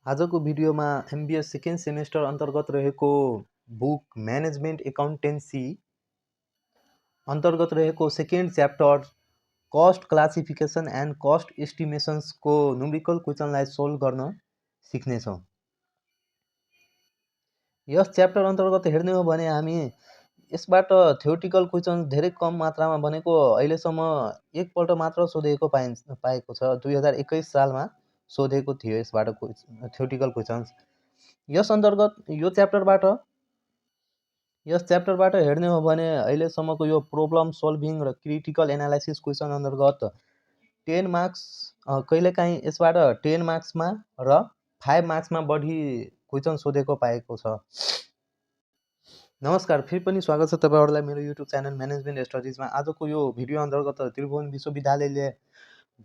आजको भिडियोमा MBA second semester अन्तर्गत रहेको बुक म्यानेजमेन्ट एकाउन्टेन्सी अन्तर्गत रहेको second chapter cost classification and cost एस्टिमेसन्सको न्युमेरिकल क्वेसनलाई सोल्भ गर्न सिक्नेछौँ। यस च्याप्टर अन्तर्गत हेर्ने हो भने हामी यसबाट थ्योरिटिकल क्वेसन धेरै कम मात्रामा बनेको अहिलेसम्म एकपल्ट मात्र सोधेको पाएको छ। 2021 सालमा सोधेको थियो यसबाट थ्योरिटिकल क्वेसन्स। यस च्याप्टरबाट हेर्ने हो भने अहिलेसम्मको यो प्रब्लम सल्भिङ र क्रिटिकल एनालाइसिस क्वेसन अन्तर्गत 10 मार्क्स कहिलेकाहीँ यसबाट 10 मार्क्समा र 5 मार्क्समा बढी क्वेसन सोधेको पाएको छ। नमस्कार, फेरि पनि स्वागत छ तपाईहरुलाई मेरो युट्युब च्यानल म्यानेजमेन्ट स्टडिजमा। आजको यो भिडियो अन्तर्गत त्रिभुवन विश्वविद्यालयले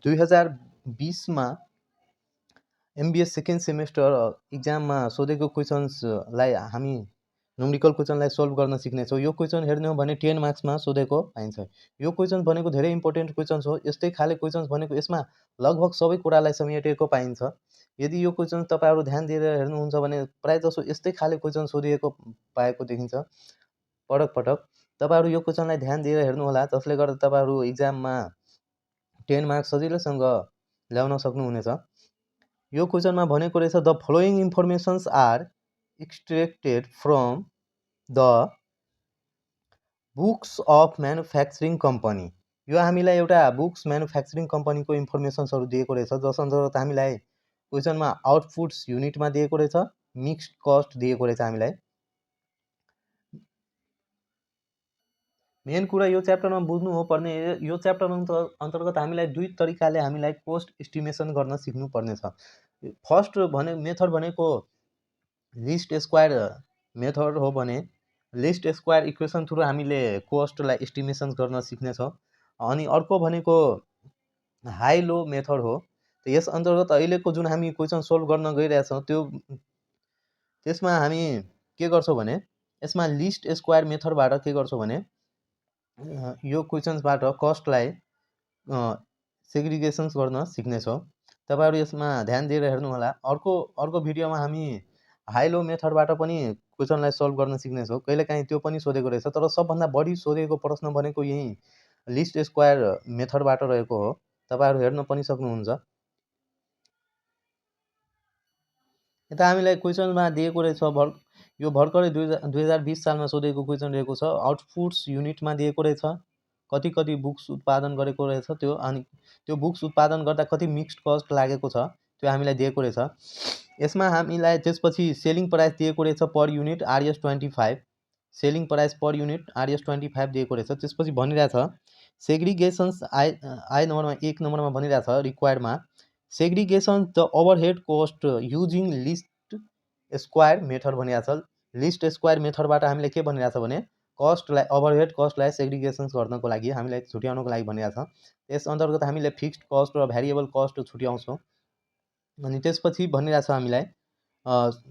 2020 मा एमबिए सेकेन्ड सेमेस्टर इक्जाममा सोधेको क्वेसन्सलाई हामी न्युमेरिकल क्वेसनलाई सोल्भ गर्न सिक्नेछौँ। यो क्वेसन हेर्ने हो भने 10 मार्क्समा सोधेको पाइन्छ। यो क्वेसन भनेको धेरै इम्पोर्टेन्ट क्वेसन्स हो। यस्तै खाले क्वेसन्स भनेको यसमा लगभग सबै कुरालाई समेटेको पाइन्छ। यदि यो क्वेसन तपाईहरु ध्यान दिएर हेर्नुहुन्छ भने प्रायजसो यस्तै खाले क्वेसन सोधिएको पाएको देखिन्छ पटक पटक। तपाईहरु यो क्वेसनलाई ध्यान दिएर हेर्नुहोला, जसले गर्दा तपाईहरु इक्जाममा 10 मार्क्स सजिलैसँग ल्याउन सक्नुहुनेछ। यो क्वेसनमा भनेको रहेछ the following informations are extracted from the books of manufacturing company. यो हामीलाई एउटा बुक्स म्यानुफ्याक्चरिङ कम्पनीको इन्फर्मेसन्सहरू दिएको रहेछ, जस अन्तर्गत हामीलाई क्वेसनमा आउटपुट्स युनिटमा दिएको रहेछ, मिक्स्ड कस्ट दिएको रहेछ हामीलाई। मेन कुरा यो च्याप्टरमा बुझ्नु हो पर्ने, यो च्याप्टर अन्तर्गत हामीलाई दुई तरिकाले हामीलाई कोस्ट एस्टिमेसन गर्न सिक्नु पर्नेछ। फर्स्ट मेथड भनेको लिस्ट स्क्वायर मेथड हो भने लिस्ट स्क्वायर इक्वेसन थ्रु हामीले कोस्टलाई एस्टिमेसन गर्न सिक्नेछौँ। अनि अर्को भनेको हाई लो मेथड हो। यस अन्तर्गत अहिलेको जुन हामी क्वेसन सोल्भ गर्न गइरहेछौँ त्यसमा हामी के गर्छौँ भने यसमा लिस्ट स्क्वायर मेथडबाट के गर्छौँ भने यो क्वेसन्सबाट कस्टलाई सेग्रिगेसन गर्न सिक्नेछौँ। तपाईहरु यसमा ध्यान दिएर हेर्नुहोला। अर्को भिडियोमा हामी हाई लो मेथडबाट पनि क्वेसनलाई सोल्भ गर्न सिक्नेछौँ। कहिलेकाहीँ त्यो पनि सोधेको रहेछ, तर सबभन्दा बढी सोधेको प्रश्न भनेको यही लिस्ट स्क्वायर मेथडबाट रहेको हो। तपाईहरु हेर्न पनि सक्नुहुन्छ। यता हामीलाई क्वेसनमा दिएको रहेछ यो भर्खरै 2020 सालमा सोधेको क्वेसन रहेको छ। आउटपुट्स युनिटमा दिएको रहेछ, कति बुक्स उत्पादन गरेको रहेछ त्यो, अनि त्यो बुक्स उत्पादन गर्दा कति मिक्स्ड कस्ट लागेको छ त्यो हामीलाई दिएको रहेछ। यसमा हामीलाई त्यसपछि सेलिङ प्राइस दिएको रहेछ per unit RS 25, selling price per unit RS 25 दिएको रहेछ। त्यसपछि भनिरहेछ सेग्रिगेसन्स आई नम्बरमा 1 नम्बरमा भनिरहेछ रिक्वायर्डमा segregation the overhead cost using least square method भनिरहेछ। लिस्ट स्क्वायर मेथडबाट हामीले के भनिरहेछ भने कस्टलाई ओभरहेड कस्टलाई सेग्रिगेसन गर्नको लागि हामीलाई छुट्याउनको लागि भनिरहेछ। यस अन्तर्गत हामीले फिक्स्ड कस्ट र भेरिएबल कस्ट छुट्याउँछौँ। अनि त्यसपछि भनिरहेछ हामीलाई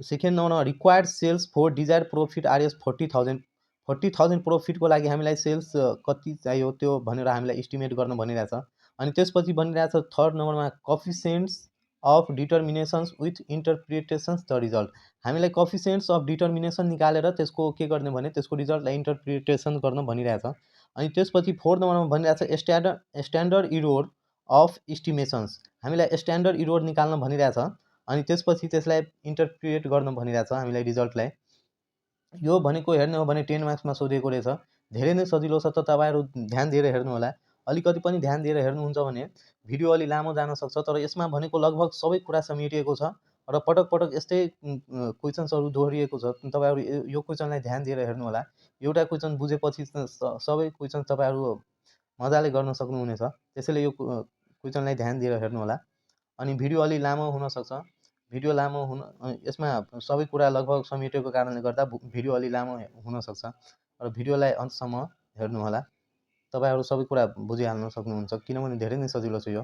सेकेन्ड नम्बरमा required sales for desired profit RS 40,000 प्रॉफिटको लागि हामीलाई सेल्स कति चाहियो त्यो भनेर हामीलाई एस्टिमेट गर्न भनिरहेछ। अनि त्यसपछि भनिरहेछ थर्ड नम्बरमा कोफिसिएन्ट्स of डिटर्मिनेसन्स with interpretations the result. हामीलाई कोफिसिएन्ट्स अफ डिटर्मिनेसन निकालेर त्यसको के गर्ने भने त्यसको रिजल्टलाई इन्टरप्रिटेसन गर्न भनिरहेछ। अनि त्यसपछि फोर्थ नम्बरमा भनिरहेछ स्ट्यान्डर्ड इरोर अफ एस्टिमेसन्स। हामीलाई स्ट्यान्डर्ड इरोर निकाल्न भनिरहेछ। अनि त्यसपछि त्यसलाई इन्टरप्रिट गर्न भनिरहेछ हामीलाई रिजल्टलाई। यो भनेको हेर्ने हो भने 10 मार्क्समा सोधेको रहेछ। धेरै नै सजिलो छ, त तपाईहरु ध्यान दिएर हेर्नुहोला। अलिकति पनि ध्यान दिएर हेर्नुहुन्छ भने भिडियो अलि लामो जान सक्छ, तर यसमा भनेको लगभग सबै कुरा समेटिएको छ र पटक पटक यस्तै क्वेसन्सहरू दोहोरिएको छ। तपाईहरु यो क्वेसनलाई ध्यान दिएर हेर्नुहोला। एउटा क्वेसन बुझेपछि सबै क्वेसन तपाईहरु मजाले गर्न सक्नुहुनेछ। त्यसैले यो क्वेसनलाई ध्यान दिएर हेर्नुहोला। अनि भिडियो अलि लामो हुन सक्छ। भिडियो लामो यसमा सबै कुरा लगभग समेटेको कारणले गर्दा भिडियो अलि लामो हुन सक्छ, र भिडियोलाई अन्तसम्म हेर्नुहोला। तपाईहरु सबै कुरा बुझिहाल्न सक्नुहुन्छ, किनभने धेरै नै सजिलो छ यो।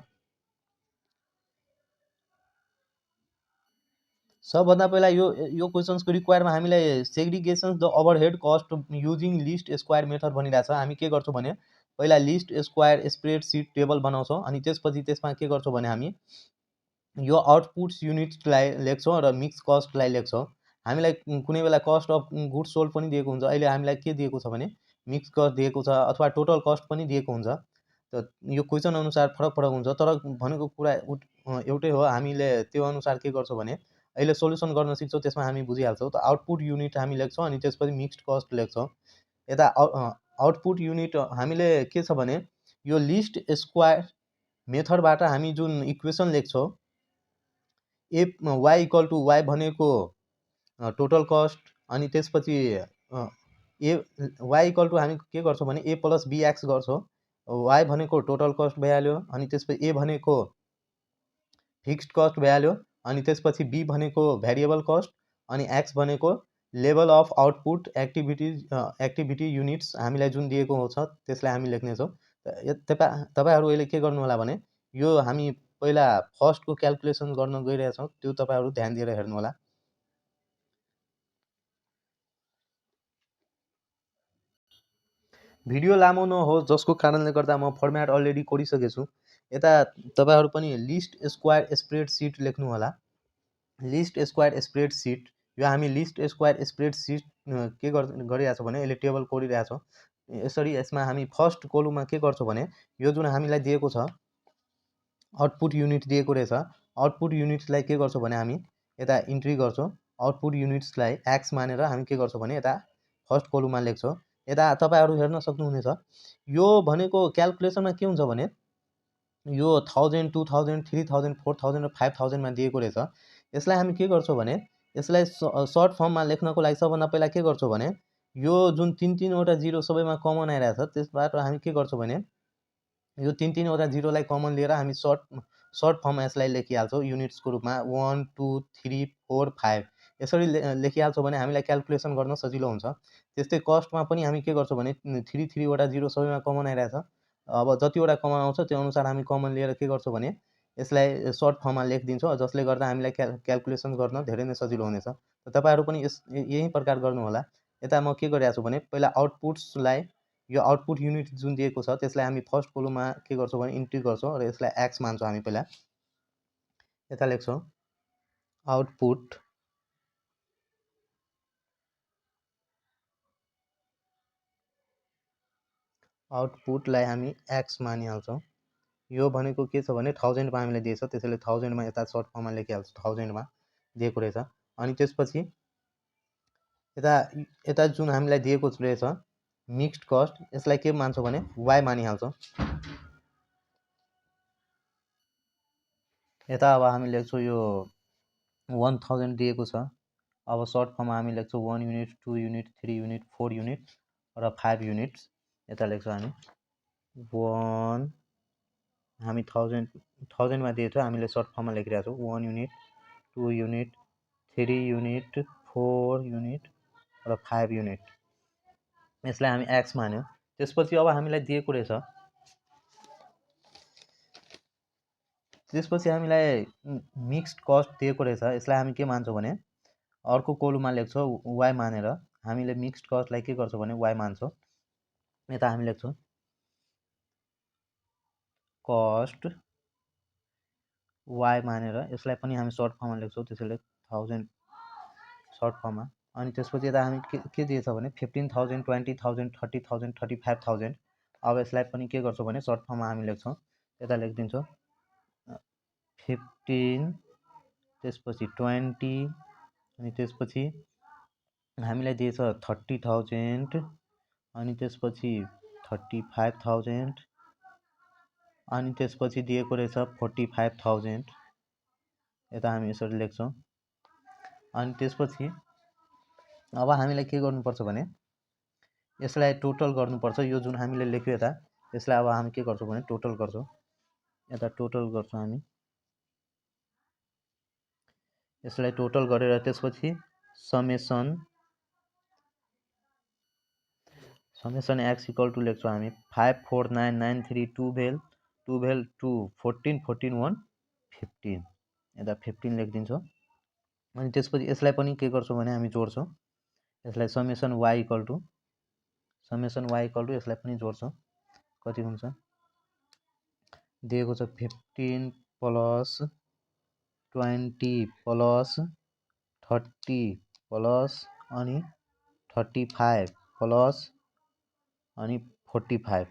सबभन्दा पहिला यो क्वेसन्सको रिक्वायरमा हामीलाई segregation the overhead cost using least square method भनिरहेछ। हामी के गर्छौँ भने पहिला लिस्ट स्क्वायर स्प्रेडसिट टेबल बनाउँछौँ। अनि त्यसपछि त्यसमा के गर्छौँ भने हामी यो आउटपुट्स युनिटलाई लेख्छौँ र मिक्स कस्टलाई लेख्छौँ। हामीलाई कुनै बेला कस्ट अफ गुड्स सोल्ड पनि दिएको हुन्छ। अहिले हामीलाई के दिएको छ भने मिक्स कस्ट दिएको छ अथवा टोटल कस्ट पनि दिएको हुन्छ। त यो क्वेसन अनुसार फरक फरक हुन्छ, तर भनेको कुरा एउटै हो। हामीले त्यो अनुसार के गर्छौँ भने अहिले सोल्युसन गर्न सिक्छौँ, त्यसमा हामी बुझिहाल्छौँ। त आउटपुट युनिट हामी लेख्छौँ अनि त्यसपछि मिक्स्ड कस्ट लेख्छौँ। यता आउटपुट युनिट हामीले के छ भने यो लिस्ट स्क्वायर मेथडबाट हामी जुन इक्वेसन लेख्छौँ, ए वाइ इक्वल टु वाइ भनेको टोटल कस्ट, अनि त्यसपछि ए वाइ इक्वल टु हामी के गर्छौँ भने ए प्लस बिएक्स गर्छौँ। वाइ भनेको टोटल कस्ट भइहाल्यो, अनि त्यसपछि ए भनेको फिक्स्ड कस्ट भइहाल्यो, अनि त्यसपछि बी भनेको भेरिएबल कस्ट, अनि एक्स भनेको level of output activity units हामीलाई जुन दिएको छ त्यसलाई हामी लेख्नेछौँ। तपाईँहरू अहिले के गर्नु होला भने यो हामी पहिला फर्स्टको क्याल्कुलेसन गर्न गइरहेछौँ, त्यो तपाईँहरू ध्यान दिएर हेर्नु होला। भिडियो लामो नहोस्, जसको कारणले गर्दा म फर्मेट अलरेडी कोरिसकेको छु। यता तपाईँहरू पनि लिस्ट स्क्वायर स्प्रेडसिट लेख्नु होला। लिस्ट स्क्वायर स्प्रेडसिट, यो हामी लिस्ट स्क्वायर स्प्रेडसिट के गरिरहेछौँ भने यसले टेबल कोरिरहेछौँ। यसरी यसमा हामी फर्स्ट कोलममा के गर्छौँ भने यो जुन हामीलाई दिएको छ आउटपुट युनिट दिएको रहेछ, आउटपुट युनिट्सलाई के गर्छौँ भने हामी यता इन्ट्री गर्छौँ। आउटपुट युनिट्सलाई एक्स मानेर हामी के गर्छौँ भने यता फर्स्ट कोलममा लेख्छौँ। यता तपाईँहरू हेर्न सक्नुहुनेछ, यो भनेको क्याल्कुलेसनमा के हुन्छ भने यो 1000, 2000, 3000, 4000 र 5000 मा दिएको रहेछ। यसलाई हामी के गर्छौँ भने यसलाई सर्ट फर्ममा लेख्नको लागि सबभन्दा पहिला के गर्छौँ भने यो जुन 3-3वटा जिरो सबैमा कमन आइरहेछ, त्यसबाट हामी के गर्छौँ भने यो 3-3वटा जिरोलाई कमन लिएर हामी सर्ट फर्ममा यसलाई लेखिहाल्छौँ युनिट्सको रूपमा 1 2 3 4 5 यसरी लेखिहाल्छौँ भने हामीलाई क्याल्कुलेसन गर्न सजिलो हुन्छ। त्यस्तै कस्टमा पनि हामी के गर्छौँ भने 3-3वटा जिरो सबैमा कमन आइरहेछ। अब जतिवटा कमन आउँछ त्यो अनुसार हामी कमन लिएर के गर्छौँ भने यसलाई सर्ट फर्ममा लेखिदिन्छौँ, जसले गर्दा हामीलाई क्याल्कुलेसन गर्न धेरै नै सजिलो हुनेछ। तपाईँहरू पनि यही प्रकार गर्नुहोला। यता म के गरिरहेको छु भने पहिला आउटपुट्सलाई यो आउटपुट युनिट जुन दिएको छ त्यसलाई हामी फर्स्ट कोलममा के गर्छौँ भने इन्ट्री गर्छौँ र यसलाई एक्स मान्छौँ। हामी पहिला यता लेख्छौँ आउटपुट आउटपुटलाई हामी एक्स मानिहाल्छौँ। यो भनेको के छ भने 1000 मा हामीलाई दिएछ, त्यसैले 1000 मा यता सर्ट फर्ममा लेखिहाल्छौँ, 1000 मा दिएको रहेछ। अनि त्यसपछि यता जुन हामीलाई दिएको रहेछ मिक्स्ड कस्ट, यसलाई के मान्छौँ भने वाइ मानिहाल्छौँ। यता अब हामी लेख्छौँ यो 1000 दिएको छ। अब सर्ट फर्ममा हामी लेख्छौँ 1 युनिट 2 युनिट 3 युनिट 4 युनिट र 5 युनिट्स। यता लेख्छौँ हामी 1 हामी 1000 मा दिएको छ, हामीले सर्ट फर्ममा लेखिरहेको छौँ 1 युनिट 2 युनिट 3 युनिट 4 युनिट र 5 युनिट। यसलाई हामी एक्स मान्यौँ। त्यसपछि अब हामीलाई दिएको रहेछ, त्यसपछि हामीलाई मिक्स्ड कस्ट दिएको रहेछ। यसलाई हामी के मान्छौँ भने अर्को कोलममा लेख्छौँ वाइ मानेर। हामीले मिक्स्ड कस्टलाई के गर्छौँ भने वाइ मान्छौँ। यता हामी लेख्छौँ कस्ट वाइ मानेर, यसलाई पनि हामी सर्ट फर्ममा लेख्छौँ, त्यसैले 1000 सर्ट फर्ममा। अनि त्यसपछि यता हामी के दिएछ भने 15,000 20,000 30,000 35,000। अब यसलाई पनि के गर्छौँ भने सर्ट फर्ममा हामी लेख्छौँ। यता लेखिदिन्छौँ 15 त्यसपछि 20 अनि त्यसपछि हामीलाई दिएछ 30,000 अनि त्यसपछि 35,000 अनि त्यसपछि दिएको रहेछ 45,000। यता हामी यसरी लेख्छौँ। अनि त्यसपछि अब हामीलाई के गर्नुपर्छ भने यसलाई टोटल गर्नुपर्छ। यो जुन हामीले लेख्यो यता यसलाई अब हामी के गर्छौँ भने टोटल गर्छौँ। यता टोटल गर्छौँ हामी, यसलाई टोटल गरेर त्यसपछि समेसन एक्स इक्वल टु लेख्छौँ हामी 54993 12 2 14 14 1 15। यता 15 लेखिदिन्छौँ। अनि त्यसपछि यसलाई पनि के गर्छौँ भने हामी जोड्छौँ। यसलाई समेसन वाइ इक्वल टु यसलाई पनि जोड्छौँ। कति हुन्छ दिएको छ 15 प्लस 20 प्लस 30 प्लस अनि 35 प्लस अनि 45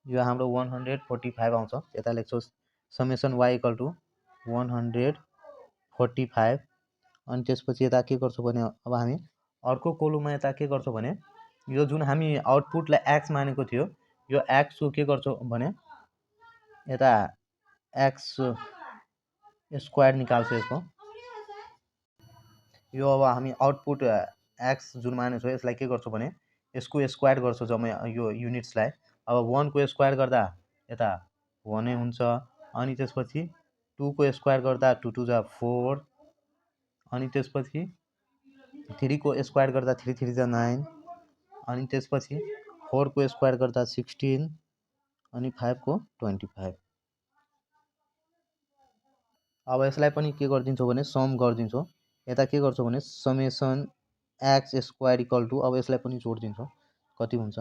यो हाम्रो 145 आउँछ। यता लेख्छौँ समेसन y इक्वल टु 145 अनि त्यसपछि यता के गर्छौँ भने अब हामी अर्को कोलममा यता के गर्छौँ भने यो जुन हामी आउटपुटलाई x मानेको थियो यो x को के गर्छौँ भने यता x स्क्वायर निकाल्छौँ यसको। यो अब हामी आउटपुट x जुन मानेको छ यसलाई के गर्छौँ भने यसको स्क्वायर गर्छौँ जम्मै यो युनिट्सलाई। अब 1 को स्क्वायर गर्दा यता 1 नै हुन्छ अनि त्यसपछि 2 को स्क्वायर गर्दा 2 2 जा 4 अनि त्यसपछि 3 को स्क्वायर गर्दा 3 3 जा 9 अनि त्यसपछि 4 को स्क्वायर गर्दा 16 अनि 5 को 25। अब यसलाई पनि के गरिदिन्छौँ भने सम गरिदिन्छौँ। यता के गर्छौँ भने summation x square equal to अब यसलाई पनि जोडिदिन्छौँ कति हुन्छ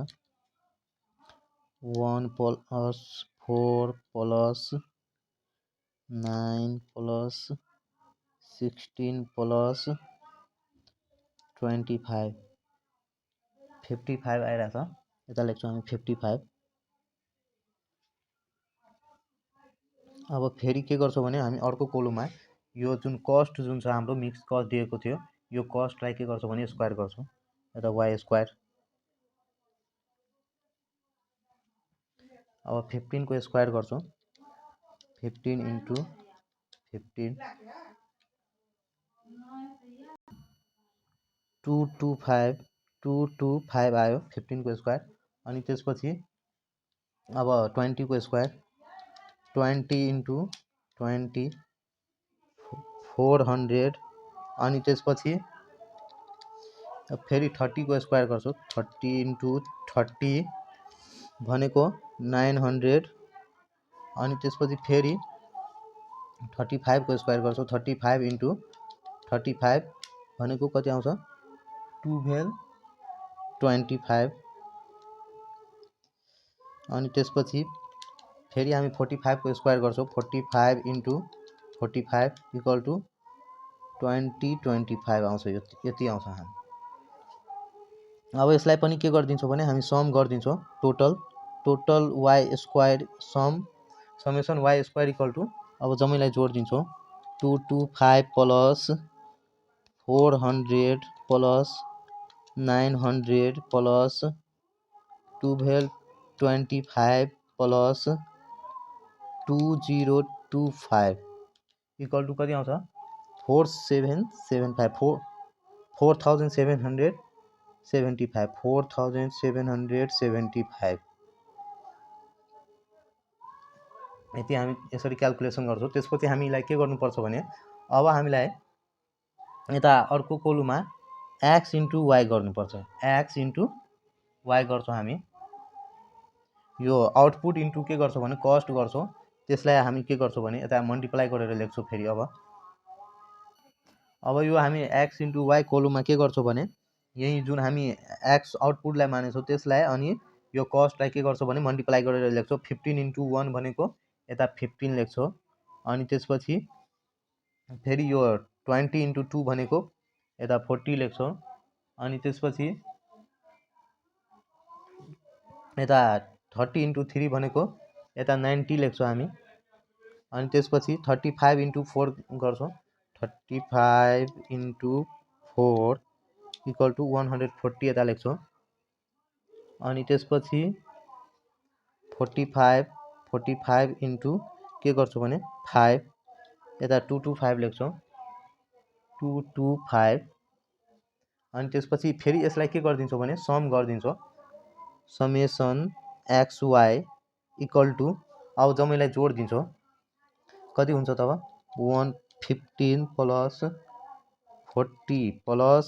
1 प्लस 4 प्लस 9 प्लस 16 प्लस 25 55 आइरहेछ। यता लेख्छौँ हामी 55। अब फेरि के गर्छौँ भने हामी अर्को कोलममा यो जुन कस्ट जुन छ हाम्रो मिक्स कस्ट दिएको थियो यो कस्टलाई के गर्छौँ भने स्क्वायर गर्छौँ यता y स्क्वायर। अब 15 को स्क्वायर गर्छौँ 15 इन्टु 15 225 आयो 15 को स्क्वायर अनि त्यसपछि अब 20 को स्क्वायर 20 इन्टु 20 400 अनि त्यसपछि फेरि 30 को स्क्वायर गर्छौँ 30 इन्टु 30 भनेको 900 अनि त्यसपछि फेरि 35 को स्क्वायर गर्छौँ 35 इन्टु 35 भनेको कति आउँछ 1225 अनि त्यसपछि फेरि हामी 45 को स्क्वायर गर्छौँ 45 इन्टु 45 इक्वल टु 2025 आउँछ यति आउँछ हामी। अब यसलाई पनि के गरिदिन्छौँ भने हामी सम गरिदिन्छौँ total y square summation y square equal to अब जम्मैलाई जोडिदिन्छौँ 225 plus 400 plus 900 plus 1225 plus 2025 equal to कति आउँछ 4775 4775 यति हामी यसरी क्याल्कुलेसन गर्छौँ। त्यसपछि हामीलाई के गर्नुपर्छ भने अब हामीलाई यता अर्को कोलममा x इन्टु y गर्नुपर्छ x इन्टु y गर्छौँ हामी यो आउटपुट इन्टु के गर्छौँ भने कस्ट गर्छौँ त्यसलाई हामी के गर्छौँ भने यता मल्टिप्लाई गरेर लेख्छौँ फेरि। अब यो हामी x इन्टु y कोलममा के गर्छौँ भने यही जुन हामी x आउटपुटलाई मानेछौँ त्यसलाई अनि यो कस्टलाई के गर्छौँ भने मल्टिप्लाई गरेर लेख्छौँ 15 इन्टु 1 भनेको यता 15 लेख्छौँ अनि त्यसपछि फेरि यो 20 इन्टु 2 भनेको यता 40 लेख्छौँ अनि त्यसपछि यता 30 इन्टु 3 भनेको यता 90 लेख्छौँ हामी अनि त्यसपछि 35 इन्टु 4 गर्छौँ 35 इन्टु 4 इक्वल टु 140 यता लेख्छौँ अनि त्यसपछि 45 इन्टु के गर्छौँ भने 5 यता 225 लेख्छौँ 225 अनि त्यसपछि फेरि यसलाई के गरिदिन्छौँ भने सम गरिदिन्छौँ समेसन xy इक्वल टु अब जम्मैलाई जोडिदिन्छौँ कति हुन्छ तब 115 प्लस 40 प्लस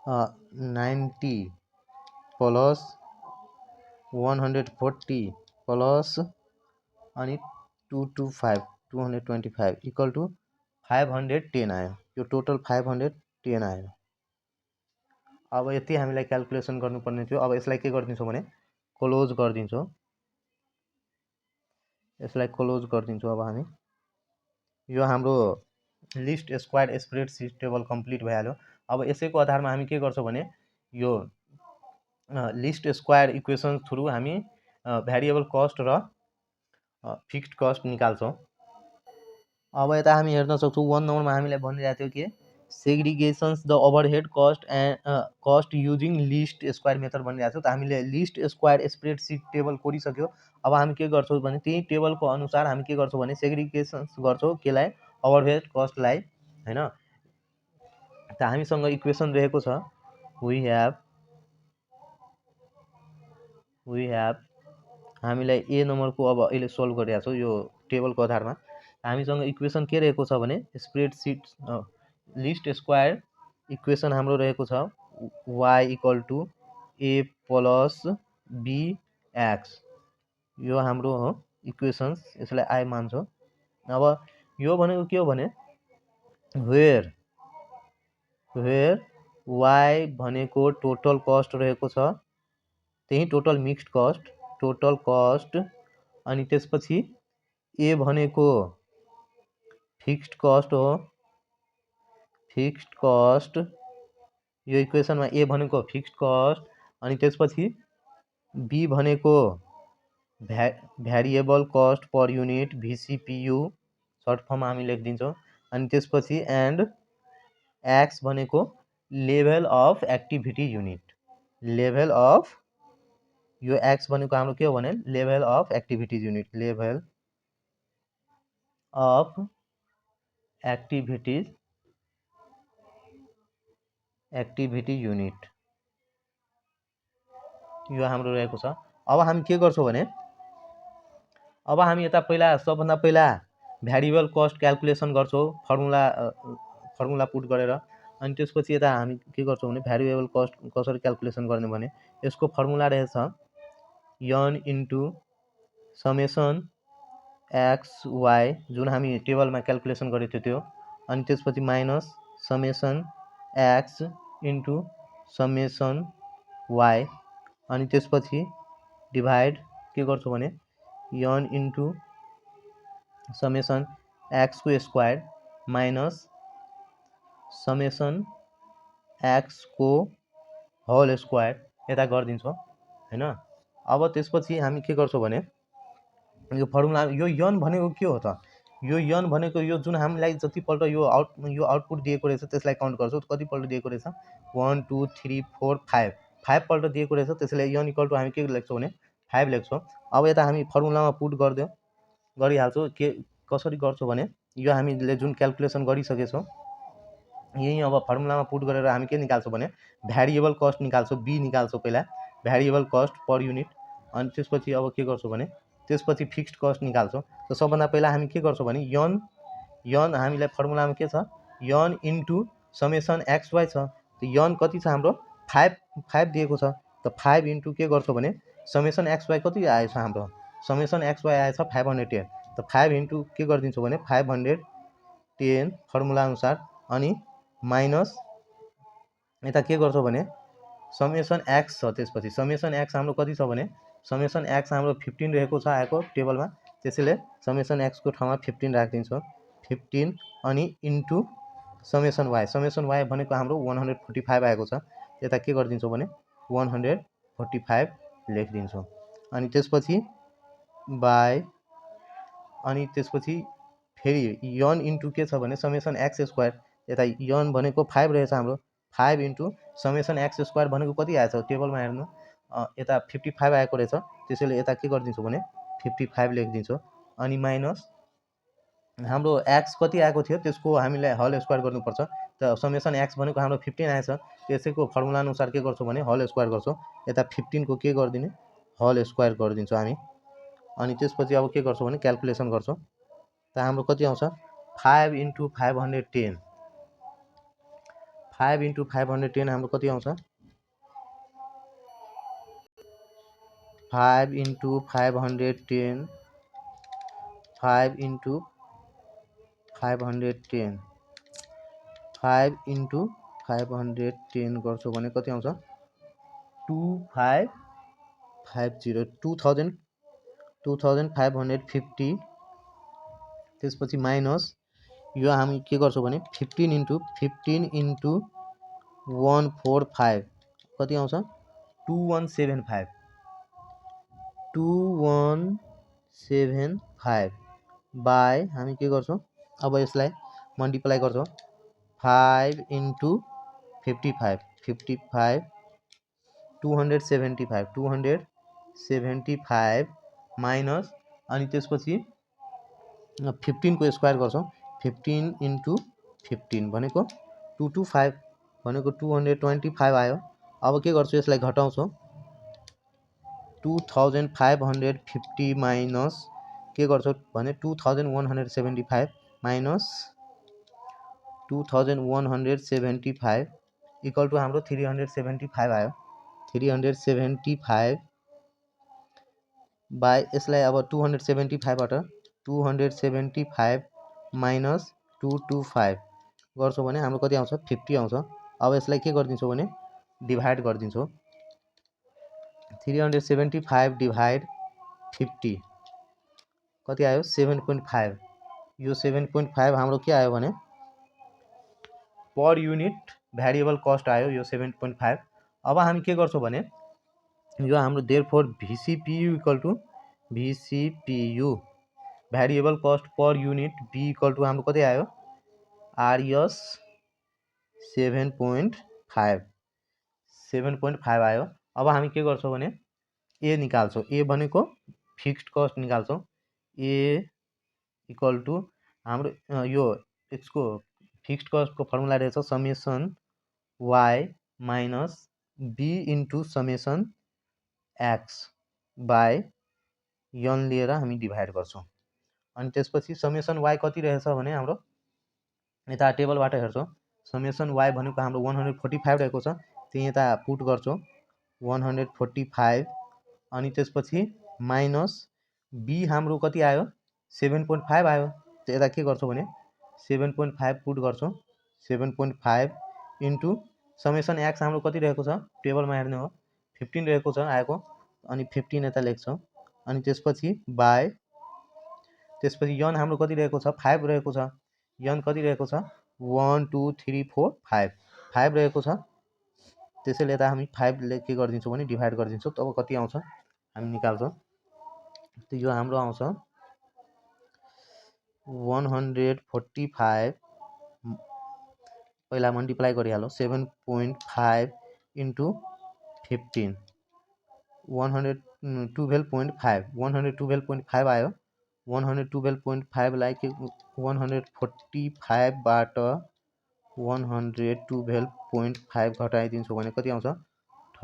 90 प्लस 140 प्लस अनि 225 इक्वल टु 510 आयो। यो टोटल 510 आयो। अब यति हामीलाई क्याल्कुलेसन गर्नुपर्ने थियो। अब यसलाई के गरिदिन्छौँ भने क्लोज गरिदिन्छौँ। यसलाई क्लोज गरिदिन्छौँ अब हामी यो हाम्रो list square spreadsheet table complete भइहाल्यो। अब यसैको आधारमा हामी के गर्छौँ भने यो लिस्ट स्क्वायर इक्वेसन थ्रु हामी भ्यारिएबल कस्ट र फिक्स्ड कस्ट निकाल्छौँ। अब यता हामी हेर्न सक्छौँ 1 नम्बरमा हामीलाई भनिरहेको थियो कि segregations the overhead cost and cost using least square method भनिरहेको थियो। त हामीले लिस्ट स्क्वायर स्प्रेडसिट टेबल कोरिसक्यो। अब हामी के गर्छौँ भने त्यही टेबलको अनुसार हामी के गर्छौँ भने सेग्रिगेसन्स गर्छौँ केलाई ओभरहेड कस्टलाई हैन। त हामीसँग इक्वेसन रहेको छ वी ह्याभ हामीलाई ए नम्बरको अब अहिले सोल्भ गरिरहेको छौँ यो टेबलको आधारमा। हामीसँग इक्वेसन के रहेको छ भने स्प्रेडसिट लिस्ट स्क्वायर इक्वेसन हाम्रो रहेको छ y = a + bx। यो हाम्रो हो इक्वेसन्स, यसलाई आई मान्छौँ। अब यो भनेको के हो भने वेयर y भनेको टोटल कस्ट रहेको छ, त्यही टोटल मिक्स्ड कस्ट अनि त्यसपछि ए भनेको फिक्स्ड कस्ट हो, फिक्स्ड कस्ट यो इक्वेसनमा ए भनेको फिक्स्ड कस्ट अनि त्यसपछि बी भनेको variable cost per unit VCPU short फर्ममा हामी लेखिदिन्छौँ। अनि त्यसपछि एन्ड एक्स भनेको level of activity unit, level of यो एक्स भनेको हाम्रो के हो भने level of activity unit, level of activity unit यो हाम्रो रहेको छ। अब हामी के गर्छौँ भने अब हामी यता सबभन्दा पहिला भ्यारिएबल कस्ट क्याल्कुलेसन गर्छौँ फर्मुला पुट गरेर। अनि त्यसपछि यता हामी के गर्छौँ भने भ्यारिएबल कस्ट कसरी क्याल्कुलेसन गर्ने भने यसको फर्मुला रहेछ n * समेसन XY जुन हामी टेबलमा क्याल्कुलेसन गरेको थियो त्यो, अनि त्यसपछि minus summation X * summation Y अनि त्यसपछि डिभाइड के गर्छौँ भने n * समेसन X को स्क्वायर माइनस समेसन X को होल स्क्वायर यता गरिदिन्छौँ हैन। अब त्यसपछि हामी के गर्छौँ भने यो फर्मुला यो n भनेको के हो त, यो n भनेको यो जुन हामीलाई जतिपल्ट यो आउटपुट दिएको रहेछ त्यसलाई काउन्ट गर्छौँ। कतिपल्ट दिएको रहेछ 1 2 3 4 5 पल्ट दिएको रहेछ, त्यसैले n = हामी के लेख्छौँ भने 5 लेख्छौँ। अब यता हामी फर्मुलामा पुट गरिहाल्छौँ। के कसरी गर्छौँ भने यो हामीले जुन क्याल्कुलेसन गरिसकेछौँ यही अब फर्मुलामा पुट गरेर हामी के निकाल्छौँ भने भ्यारिएबल कस्ट निकाल्छौँ, बी निकाल्छौँ पहिला भ्यारिएबल कस्ट पर युनिट। अनि त्यसपछि अब के गर्छौँ भने त्यसपछि फिक्स्ड कस्ट निकाल्छौँ। त सबभन्दा पहिला हामी के गर्छौँ भने n हामीलाई फर्मुलामा के छ n * समेसन XY छ। त n कति छ हाम्रो 5 दिएको छ। त 5 * के गर्छौँ भने समेसन XY कति आएछ हाम्रो समेसन XY आएछ 510। त 5 * के गरिदिन्छौँ भने 510 फर्मुला अनुसार अनि माइनस यता के गर्छौँ भने समेसन एक्स छ। त्यसपछि समेसन एक्स हाम्रो कति छ भने समेसन एक्स हाम्रो 15 रहेको छ आएको टेबलमा, त्यसैले समेसन एक्सको ठाउँमा 15 राखिदिन्छौँ 15 अनि इन्टु समेसन वाइ भनेको हाम्रो 145 आएको छ। यता के गरिदिन्छौँ भने 145 लेखिदिन्छौँ। अनि त्यसपछि बाई अनि त्यसपछि फेरि n * के छ भने समेसन एक्स स्क्वायर, यता n भनेको 5 रहेछ हाम्रो 5 * समेसन एक्स स्क्वायर भनेको कति आएछ टेबलमा हेर्नु यता 55 आएको रहेछ, त्यसैले यता के गरिदिन्छौँ भने 55 लेखिदिन्छौँ। अनि माइनस हाम्रो एक्स कति आएको थियो त्यसको हामीलाई होल स्क्वायर गर्नुपर्छ। त समेसन एक्स भनेको हाम्रो 15 आएछ, त्यसैको फर्मुला अनुसार के गर्छौँ भने होल स्क्वायर गर्छौँ। यता 15 को के गरिदिने होल स्क्वायर गरिदिन्छौँ हामी। अनि त्यसपछि अब के गर्छौँ भने क्याल्कुलेसन गर्छौँ। त हाम्रो कति आउँछ 5 * 510 5 * 510 हाम्रो कति आउँछ 5 * 510 5 * 510 5 * 510 गर्छौँ भने कति आउँछ 2550 2550 त्यसपछि माइनस यो हामी के गर्छौँ भने 15 इन्टु 145 कति आउँछ 2175 2175 बाई हामी के गर्छौँ अब यसलाई मल्टिप्लाई गर्छौँ 5 इन्टु 55 275 माइनस अनि त्यसपछि 15 को स्क्वायर गर्छौँ 15 इन्टु 15 भनेको 225 भनेको 225 आयो। अब के गर्छु यसलाई घटाउँछौँ 2550 माइनस के गर्छौँ भने 2175 माइनस 2175 इक्वल टु हाम्रो 375 आयो 375 बाई यसलाई अब 275 बाट 275 माइनस 225 गर्छौँ भने हाम्रो कति आउँछ 50 आउँछ। अब यसलाई के गरिदिन्छौँ भने डिभाइड गरिदिन्छौँ 375 डिभाइड 50 कति आयो 7.5 यो 7.5 हाम्रो के आयो भने पर युनिट भ्यारिएबल कस्ट आयो यो 7.5। अब हामी के गर्छौँ भने यो हाम्रो therefore VCPU equal to VCPU variable cost per unit B equal to हाम्रो कति आयो RS 7.5 आयो। अब हामी के गर्छौँ भने A निकाल्छौँ A भनेको फिक्स्ड कस्ट निकाल्छौँ A इक्वल टु हाम्रो यो यसको फिक्स्ड कस्टको फर्मुला रहेछ summation Y minus B into summation X by n लिएर हामी डिभाइड गर्छौँ। अनि त्यसपछि समेसन Y कति रहेछ भने हाम्रो यता टेबलबाट हेर्छौँ समेसन Y भनेको हाम्रो 145 रहेको छ त्यही यता पुट गर्छौँ 145 अनि त्यसपछि माइनस B हाम्रो कति आयो 7.5 आयो यता के गर्छौँ भने 7.5 पुट गर्छौँ 7.5 इन्टु समेसन X हाम्रो कति रहेको छ टेबलमा हेर्ने हो 15 रहेको छ आएको अनि 15 यता लेख्छौँ अनि त्यसपछि बाई त्यसपछि यन हाम्रो कति रहेको छ 5 रहेको छ यन कति रहेको छ 1 2 3 4 5 रहेको छ त्यसैले यता हामी 5 ले के गरिदिन्छौँ भने डिभाइड गरिदिन्छौँ तब कति आउँछ हामी निकाल्छौँ त्यो यो हाम्रो आउँछ 145 पहिला मल्टिप्लाई गरिहालौँ 7.5 इन्टु 15 112.5 आयो 112.5 लाई के 145 बाट 112.5 घटाइदिन्छौँ भने कति आउँछ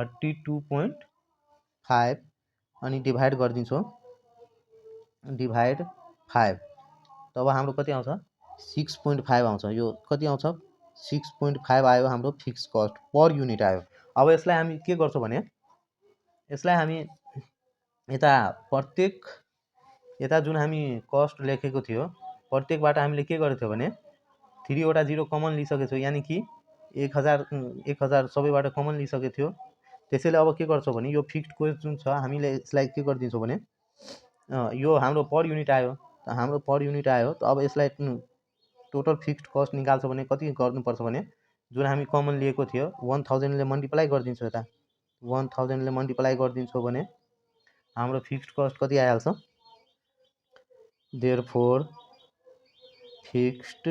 32.5 अनि डिभाइड गरिदिन्छौँ डिभाइड 5 तब हाम्रो कति आउँछ 6.5 आउँछ यो कति आउँछ 6.5 आयो हाम्रो फिक्स कस्ट पर युनिट आयो। अब यसलाई हामी के गर्छौँ भने यसलाई हामी यता प्रत्येक यता जुन हामी कस्ट लेखेको थियो प्रत्येकबाट हामीले के गरेको थियो भने 3 वटा 0 कमन लिइसकेको थियो यानी कि 1000 सबैबाट कमन लिइसकेको थियो त्यसैले अब के गर्छौँ भने यो फिक्स्ड कस्ट जुन छ हामीले यसलाई के गरिदिन्छौँ भने यो हाम्रो पर युनिट आयो हाम्रो पर युनिट आयो त अब यसलाई टोटल फिक्स्ड कस्ट निकाल्छौँ भने कति गर्नुपर्छ भने जुन हामी कमन लिएको थियो 1000 ले मल्टिप्लाई गरिदिन्छौँ यता 1000 ले मल्टिप्लाई गरिदिन्छौँ भने हाम्रो फिक्स्ड कस्ट कति आइहाल्छ देयरफोर फिक्स्ड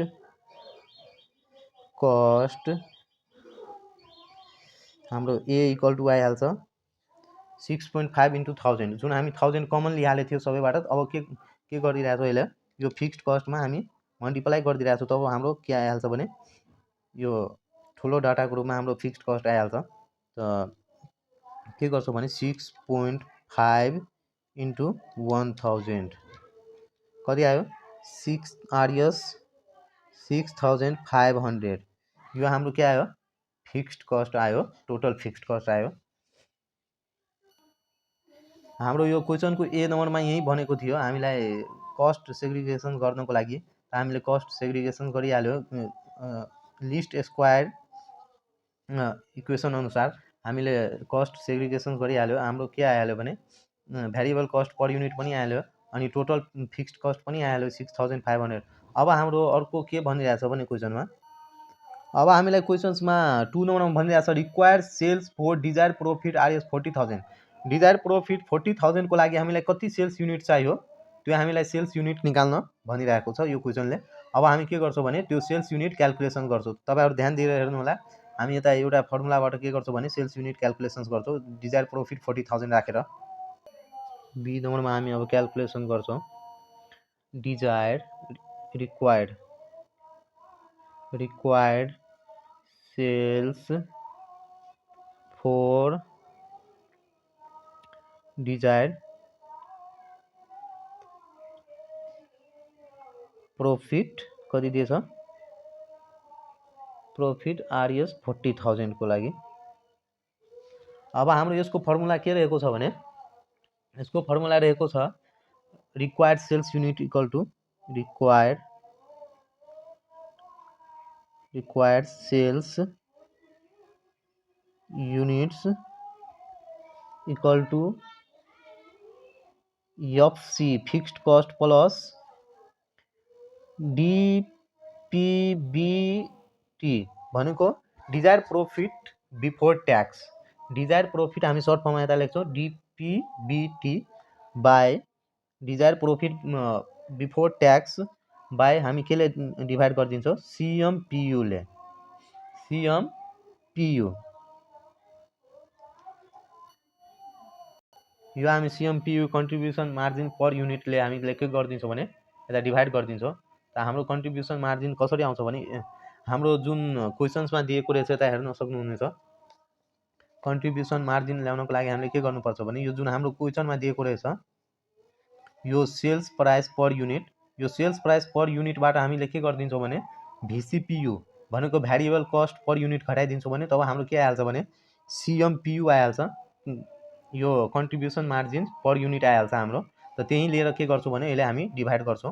कस्ट हाम्रो A इक्वल टु आइहाल्छ 6.5 इन्टु 1000 जुन हामी 1000 कमन लिइहालेको थियो सबैबाट अब के गरिरहेको छ अहिले यो फिक्स्ड कस्टमा हामी मल्टिप्लाई गरिदिरहेको छौँ तब हाम्रो के आइहाल्छ भने यो ठुलो डाटाको रूपमा हाम्रो फिक्स्ड कस्ट आइहाल्छ त के गर्छौँ भने 6.5 इन्टु 1000 कति आयो 6 RS 6500 यो हाम्रो के आयो फिक्स्ड कस्ट आयो टोटल फिक्स्ड कस्ट आयो। हाम्रो यो क्वेसनको A नम्बरमा यही भनेको थियो हामीलाई कस्ट सेग्रिगेसन गर्नको लागि हामीले कस्ट सेग्रिगेसन गरिहाल्यो लिस्ट स्क्वायर इक्वेसन अनुसार हामीले कस्ट सेग्रिगेसन गरिहाल्यो हाम्रो के आइहाल्यो भने भ्यारिएबल कस्ट पर युनिट पनि आइहाल्यो अनि टोटल फिक्स्ड कस्ट पनि आइहाल्यो 6500 अब हाम्रो अर्को के भनिरहेछ भने क्वेसनमा अब हामीलाई क्वेसन्समा 2 नम्बरमा भनिरहेछ required sales for desired profit R S 40,000 desired profit 40,000 को लागि हामीलाई कति सेल्स युनिट चाहियो त्यो हामीलाई सेल्स युनिट निकाल्न भनिरहेको छ यो क्वेसनले अब हामी के गर्छौं भने त्यो सेल्स युनिट क्याल्कुलेसन गर्छौं तपाईहरु ध्यान दिएर हेर्नु होला हामी यता एउटा फर्मुलाबाट के गर्छौं भने सेल्स युनिट क्याल्कुलेसन्स गर्छौं डिजायर प्रॉफिट 40,000 राखेर बी नम्बरमा हामी अब क्याल्कुलेसन गर्छौं desire required sales for desired profit कति दिएछ प्रॉफिट आरएस 40,000 को लागि अब हाम्रो यसको फर्मुला के रहेको छ भने यसको फर्मुला रहेको छ required sales units equal to required sales units equal to FC fixed cost plus DPBT भनेको desire profit before tax desire profit हामी सर्ट फर्ममा यता लेख्छौं DPBT by desire profit before tax by हामी केले डिभाइड गर्दिन्छौं CMPU ले CMPU यो हामी CMPU contribution margin per unit ले हामीले के गर्दिन्छौं भने यता डिभाइड गर्दिन्छौं त हाम्रो कन्ट्रिब्युसन मार्जिन कसरी आउँछ भने हाम्रो जुन क्वेशन्समा दिएको रहेछ यता हेर्न सक्नुहुनेछ कन्ट्रिब्युसन मार्जिन ल्याउनको लागि हामीले के गर्नुपर्छ भने यो जुन हाम्रो क्वेशनमा दिएको रहेछ यो सेल्स प्राइस पर युनिट यो सेल्स प्राइस पर युनिटबाट हामीले के गर्दिन्छौं भने VCPU भनेको भ्यारिएबल कस्ट पर युनिट घटाइदिन्छौं भने तब हाम्रो के आइहाल्छ भने CMPU आइहाल्छ यो कन्ट्रिब्युसन मार्जिन पर युनिट आइहाल्छ हाम्रो त त्यही लिएर के गर्छौं भने यसले हामी डिभाइड गर्छौं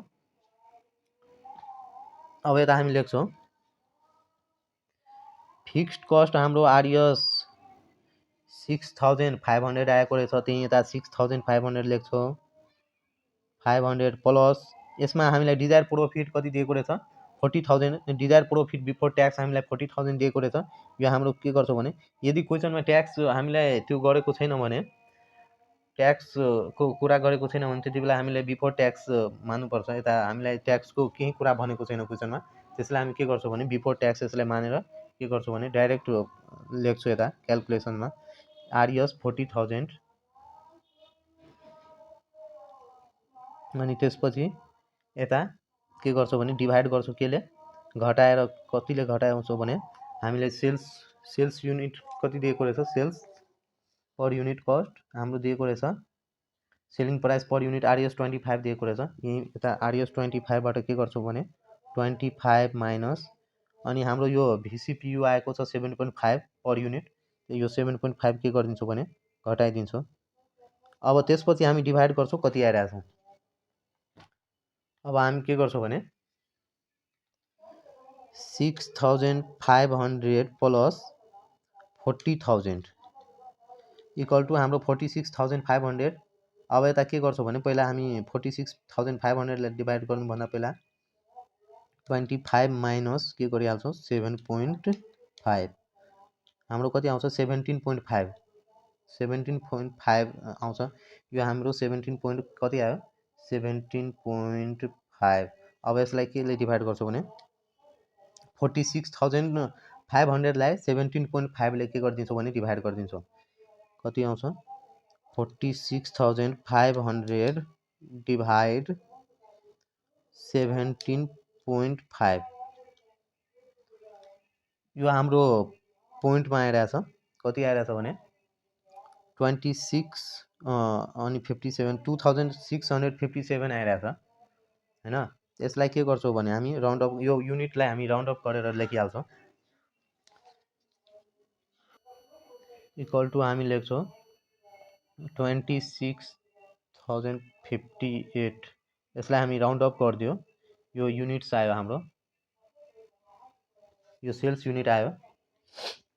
अब यता हामी लेख्छौं फिक्स्ड कस्ट हाम्रो आरएस 6,500 आएको रहेछ त्यही यता 6,500 लेख्छौं 500 प्लस यसमा हामीलाई डिजायर प्रॉफिट कति दिएको रहेछ 40,000 डिजायर प्रॉफिट बिफोर ट्याक्स हामीलाई 40,000 दिएको रहेछ यो हाम्रो के गर्छौं भने यदि क्वेशनमा ट्याक्स हामीलाई त्यो गरेको छैन भने ट्याक्स को कुरा गरेको छैन भने त्यतिबेला हामीले बिफोर ट्याक्स मान्नु पर्छ यता हामीलाई ट्याक्स को केही कुरा भनेको छैन क्वेशनमा त्यसलाई हामी के गर्छौं भने बिफोर ट्याक्स यसलाई मानेर के गर्छौं भने डाइरेक्ट लेख्छौं यता क्याल्कुलेसनमा आरएस 40,000 अनि त्यसपछि यता के गर्छौं भने डिभाइड गर्छौं केले घटाएर कतिले घटाउँछौं भने हामीले सेल्स युनिट कति दिएको रहेछ सेल्स पर युनिट कस्ट हाम्रो दिएको रहेछ selling price per unit RS 25 दिएको रहेछ यही यता आरएस 25 बाट के गर्छौं भने 25 माइनस अनि हाम्रो यो VCPU आएको छ 7.5 पर युनिट यो 7.5 के गर्दिन्छौं भने घटाइदिन्छौं अब त्यसपछि हामी डिभाइड गर्छौं कति आइरहेछ अब हामी के गर्छौं भने 6,500 प्लस 40,000 इक्वल टु हाम्रो 46,500 अब यता के गर्छौं भने पहिला हामी 46,500 लाई डिभाइड गर्नु भन्दा पहिला 25 माइनस के गरिहाल्छौं 7.5 हाम्रो कति आउँछ 17.5 आउँछ यो हाम्रो 17 कति आयो 17.5 अब यसलाई केले डिभाइड गर्छौं भने 46,500 लाई 17.5 ले के गर्दिन्छौं भने डिभाइड गर्दिन्छौं कति आउँछ 46,500 डिभाइड 17.5 यो हाम्रो पोइन्टमा आइरहेछ कति आइरहेछ भने 26 अनि 57 2657 आइरहेछ हैन यसलाई के गर्छौं भने हामी राउन्ड अफ यो युनिटलाई हामी राउन्ड अफ गरेर लेखिहाल्छौं इक्वल टु हामी लेख्छौं 26,058 यसलाई हामी राउन्ड अफ गर्दियो यो युनिट्स आयो हाम्रो यो सेल्स युनिट आयो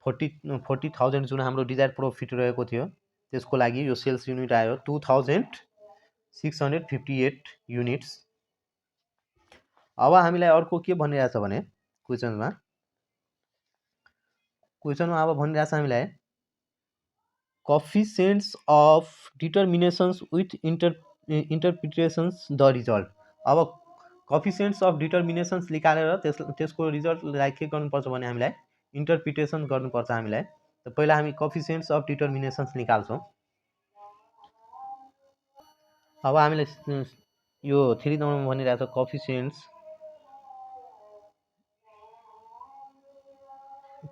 40,000 जुन हाम्रो डिजायर प्रॉफिट रहेको थियो त्यसको लागि यो सेल्स युनिट आयो 2,658 युनिट्स अब हामीलाई अर्को के भनिरहेछ भने क्वेसनमा अब भनिरहेछ हामीलाई coefficients of determinations with interpretations the result। अब coefficients of determinations निकालेर त्यसको रिजल्टलाई के गर्नुपर्छ भने हामीलाई इन्टरप्रिटेसन गर्नुपर्छ हामीलाई। त पहिला हामी coefficients of determinations निकाल्छौँ। अब हामीले यो 3 नम्बरमा भनिरहेछ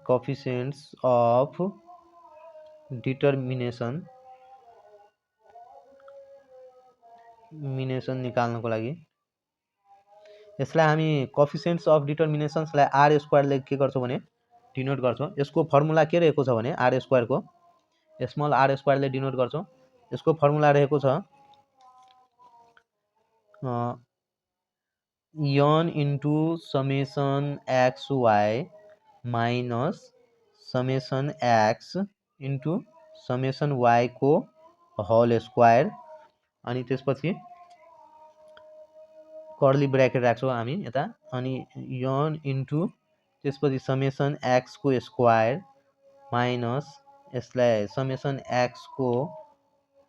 coefficients of determination निकाल्नको लागि यसलाई हामी coefficients of determinations लाई r स्क्वायर ले के गर्छौं भने डिनोट गर्छौं। यसको फर्मुला के रहेको छ भने r स्क्वायर को स्मल r स्क्वायर ले डिनोट गर्छौं। यसको फर्मुला रहेको छ n into summation xy minus summation x into summation y को होल स्क्वायर अनि त्यसपछि कर्ली ब्रैकेट राख्छौं हामी यता अनि n into त्यसपछि समेसन x को स्क्वायर माइनस यसलाई समेसन x को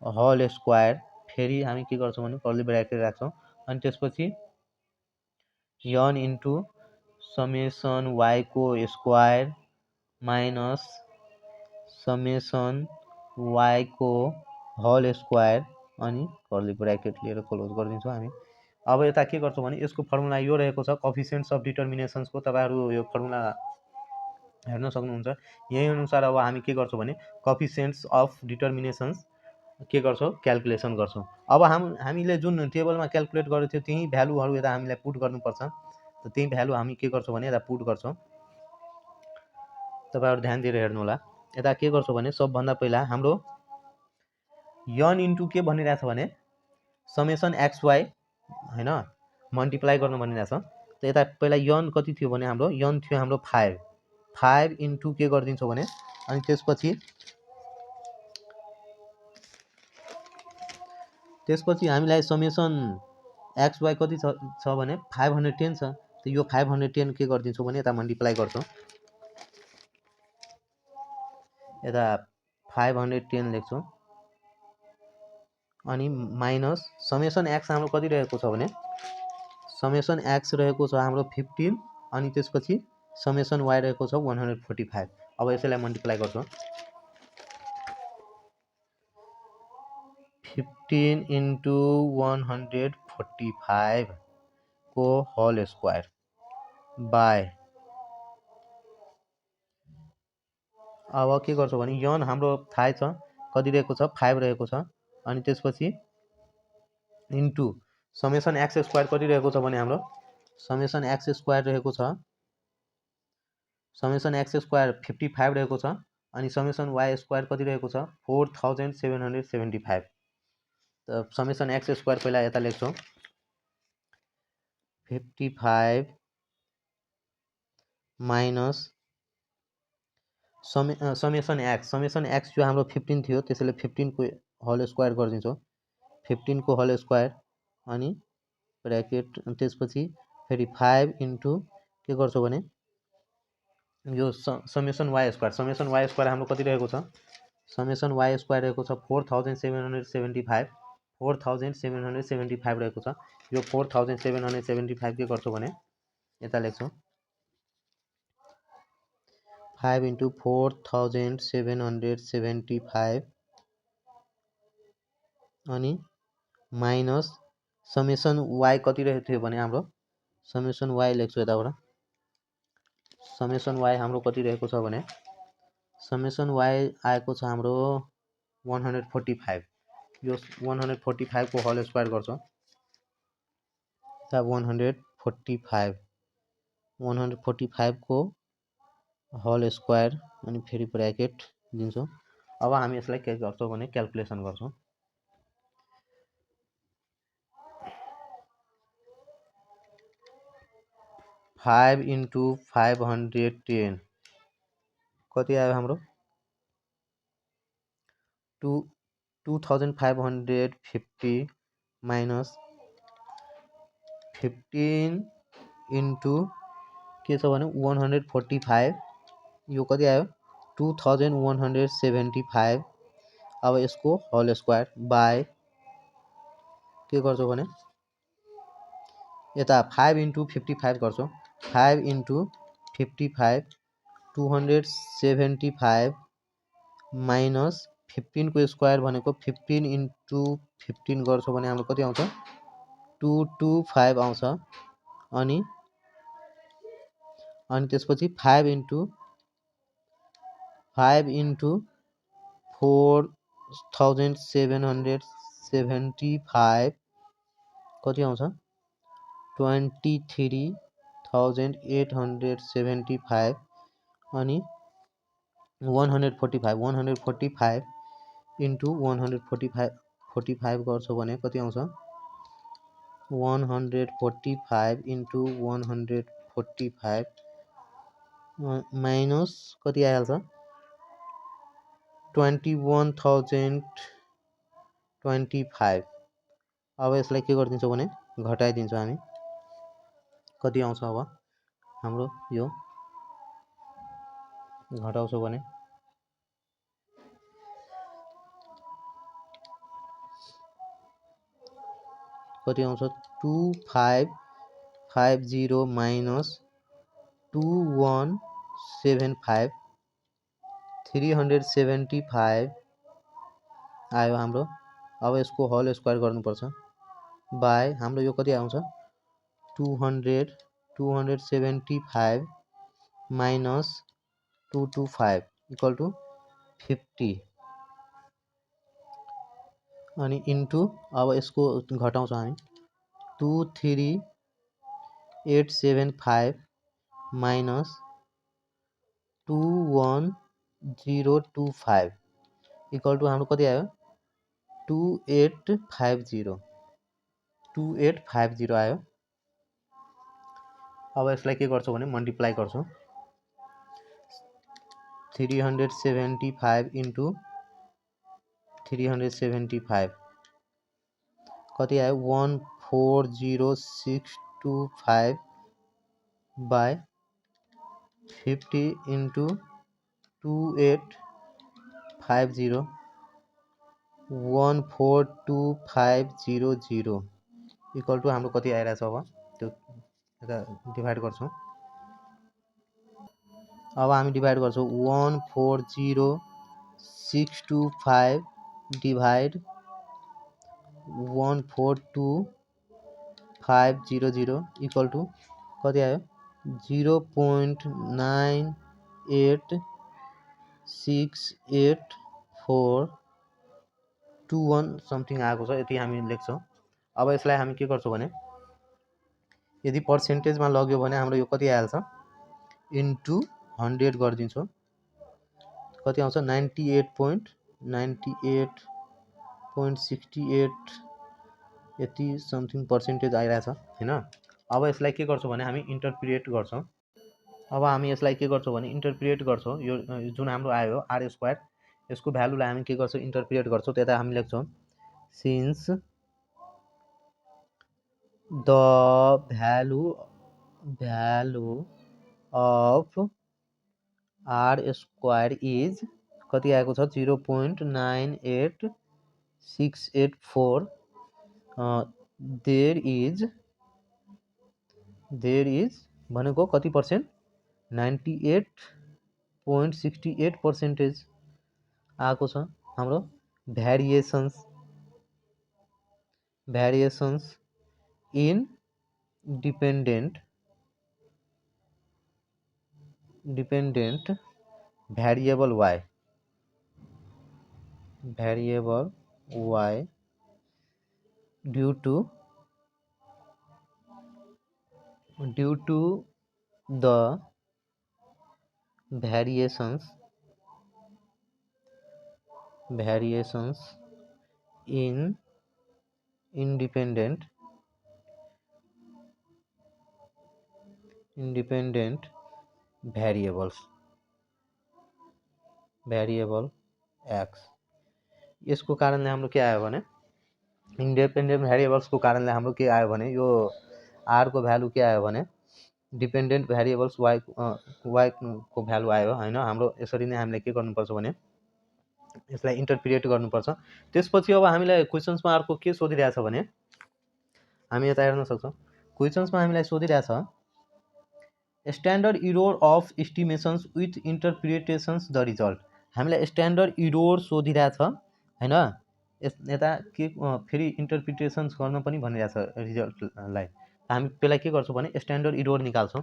होल स्क्वायर फेरि हामी के गर्छौं भने कर्ली ब्रैकेट राख्छौं अनि त्यसपछि n into समेसन y को स्क्वायर माइनस समेसन y को होल स्क्वायर अनि कर्ली ब्रैकेट लिएर क्लोज गरिदिन्छौं हामी। अब यता के गर्छौं भने यसको फर्मुला यो रहेको छ coefficients of determinations को तपाईहरु यो फर्मुला हेर्न सक्नुहुन्छ। यही अनुसार अब हामी के गर्छौं भने coefficients of determinations के गर्छौं क्याल्कुलेसन गर्छौं। अब हामीले जुन टेबलमा क्याल्कुलेट गरेको थियो त्यही भ्यालुहरु यता हामीलाई पुट गर्नुपर्छ। त त्यही भ्यालु हामी के गर्छौं भने यता पुट गर्छौं। तपाईहरु ध्यान दिएर हेर्नु होला। यता के गर्छौं भने सबभन्दा पहिला हाम्रो n इन्टु के भनिरहेछ भने समेसन xy हैन मल्टिप्लाई गर्न भनिरहेछ। त यता पहिला n कति थियो भने हाम्रो n थियो हाम्रो 5 इन्टु के गर्दिन्छौ भने अनि त्यसपछि हामीलाई समेसन xy कति छ भने 510 छ। त यो 510 के गर्दिन्छौ भने यता मल्टिप्लाई गर्छौ। यता 510 लेख्छौ अनि माइनस समेसन x हाम्रो कति रहेको छ भने समेसन x रहेको छ हाम्रो 15 अनि त्यसपछि समेसन y रहेको छ 145। अब यसैलाई मल्टिप्लाई गर्छौ 15 into 145 को होल स्क्वायर बाय अब के गर्छौ भने n हाम्रो थाहै छ कति रहेको छ 5 रहेको छ अनि त्यसपछि इन्टु समेसन x स्क्वायर कति रहेको छ भने हाम्रो समेसन x स्क्वायर रहेको छ समेसन x स्क्वायर 55 रहेको छ अनि समेसन y स्क्वायर कति रहेको छ 4775। त समेसन x स्क्वायर पहिला यता लेख्छौ 55 माइनस समेसन x जो हाम्रो 15 थियो त्यसैले 15 को होल स्क्वायर गरिदिन्छौ 15 को होल स्क्वायर अनि ब्रैकेट त्यसपछि फेरि 5 इन्टु के गर्छौ भने यो समेसन y स्क्वायर हाम्रो कति रहेको छ समेसन y स्क्वायर रहेको छ 4775 रहेको छ। यो 4775 के गर्छौ भने यता लेख्छौ 5 into 4775 अनि माइनस समेसन y कति रहेको थियो भने हाम्रो समेसन y लेख्छौ यताबाट समेसन y हाम्रो कति रहेको छ भने समेसन y आएको छ हाम्रो 145। यो 145 को होल स्क्वायर गर्छौ त 145 को होल स्क्वायर अनि फेरि ब्रैकेट दिन्छौ। अब हामी यसलाई के गर्छौ भने क्याल्कुलेसन गर्छौ 5 into 510 कति आयो हाम्रो 2550 माइनस 15 इन्टु के छ भने 145 यो कति आयो 2175 अब यसको होल स्क्वायर बाई के गर्छौ भने यता 5 इन्टु 55 गर्छौ 5 इन्टु 55 275 माइनस 15 को स्क्वायर भनेको 15 इन्टु 15 गर्छौ भने हाम्रो कति आउँछ 225 आउँछ अनि त्यसपछि 5 इन्टु 4775 कति आउँछ 23,875 अनि 145 इन्टु 145 गर्छौ भने कति आउँछ 145 इन्टु 145 माइनस कति आइहाल्छ 21,025 अब यसलाई के गरिदिन्छौ भने घटाइदिन्छौ हामी कति आउँछ अब हाम्रो यो घटाउँछौ भने कति आउँछ 2550 माइनस 2175 375 आयो हाम्रो अब यसको होल स्क्वायर गर्नुपर्छ बाई हाम्रो यो कति आउँछ 275 माइनस 225 इक्वल टु 50 अनि इन्टु अब यसको घटाउँछौँ हामी 23875 माइनस 21025 इक्वल टु हाम्रो कति आयो 2850 आयो अब यसलाई के गर्छौ भने मल्टिप्लाई गर्छौ 375 इन्टु 375 कति आयो 140,625 बाई 50 इन्टु 2850 142,500 इक्वल टु हाम्रो कति आइरहेछ अब त्यो डिभाइड गर्छौँ अब हामी डिभाइड गर्छौँ 140,625 डिभाइड 142,500 इक्वल टु कति आयो 0.9868421 समथिङ आएको छ यति हामी लेख्छौँ अब यसलाई हामी के गर्छौँ भने यदि पर्सेन्टेजमा लग्यो भने हाम्रो यो कति आइहाल्छ इन्टु 100 गरिदिन्छौँ कति आउँछ 98.68 यति समथिङ पर्सेन्टेज आइरहेछ हैन अब यसलाई के गर्छौँ भने हामी इन्टरप्रिएट गर्छौँ अब हामी यसलाई के गर्छौँ भने इन्टरप्रिएट गर्छौँ यो जुन हाम्रो आयो आर स्क्वायर यसको भ्यालुलाई हामी के गर्छौँ इन्टरप्रिएट गर्छौँ त्यता हामी लेख्छौँ since the value of R square is कति आएको छ 0.98684 देयर इज भनेको कति पर्सेन्ट 98.68% आएको छ हाम्रो variations in dependent variable y due to the variations in independent variable x यसको कारणले हाम्रो के आयो भने इन्डिपेन्डेन्ट भेरिएबल्सको कारणले हाम्रो के आयो भने यो r को भ्यालु के आयो भने डिपेन्डेन्ट भेरिएबल्स y को भ्यालु आयो हैन। हाम्रो यसरी नै हामीले के गर्नुपर्छ भने यसलाई इन्टरप्रिटेट गर्नुपर्छ। त्यसपछि अब हामीलाई क्वेशन्समा अर्को के सोधिरहेछ भने हामी यता हेर्न सक्छौँ। क्वेशन्समा हामीलाई सोधिरहेछ स्ट्यान्डर्ड इरोर अफ एस्टिमेसन्स विथ इन्टरप्रिटेसन्स द रिजल्ट। हामीलाई स्ट्यान्डर्ड इरोर सोधिरहेछ हैन। यता के फेरि इन्टरप्रिटेसन्स गर्न पनि भनिरहेछ रिजल्टलाई। हामी पहिला के गर्छौँ भने स्ट्यान्डर्ड इरोर निकाल्छौँ।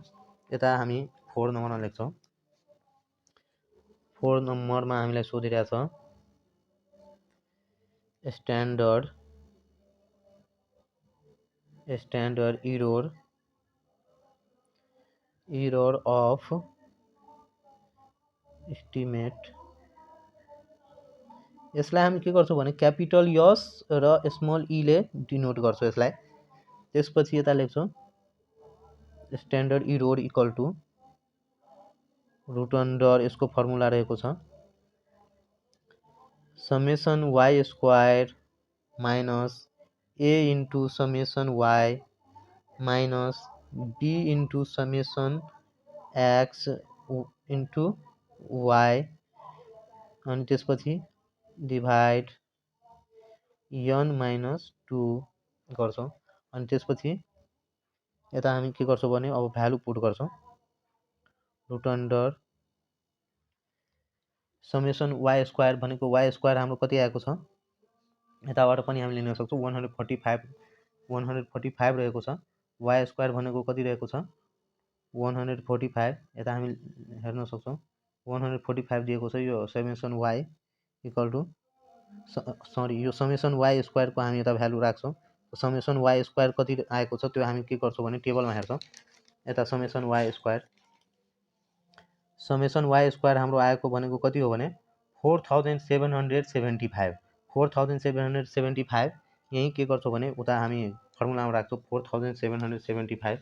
यता हामी 4 नम्बरमा लेख्छौँ। 4 नम्बरमा हामीलाई सोधिरहेछ स्ट्यान्डर्ड इरोर अफ एस्टिमेट। यसलाई हामी के गर्छौँ भने क्यापिटल यस र स्मल ई ले डिनोट गर्छौँ यसलाई। त्यसपछि यता लेख्छौँ standard error equal to root under यसको फर्मुला रहेको छ summation Y square minus A into summation Y minus B into summation X into Y अनि त्यसपछि डिभाइड n माइनस 2 गर्छौँ। अनि त्यसपछि यता हामी के गर्छौँ भने अब भ्यालु पुट गर्छौँ root under summation Y square भनेको वाई स्क्वायर हाम्रो कति आएको छ यताबाट पनि हामी लिन सक्छौँ 145 रहेको छ। वाई स्क्वायर भनेको कति रहेको छ 145। यता हामी हेर्न सक्छौँ 145 दिएको छ। यो summation Y equal to sorry यो समेसन वाई स्क्वायरको हामी यता भ्यालु राख्छौँ। समेसन वाई स्क्वायर कति आएको छ त्यो हामी के गर्छौँ भने टेबलमा हेर्छौँ। यता समेसन वाई स्क्वायर हाम्रो आएको भनेको कति हो भने 4775। 4775 यही के गर्छौँ भने उता हामी फर्मुलामा राख्छौँ 4775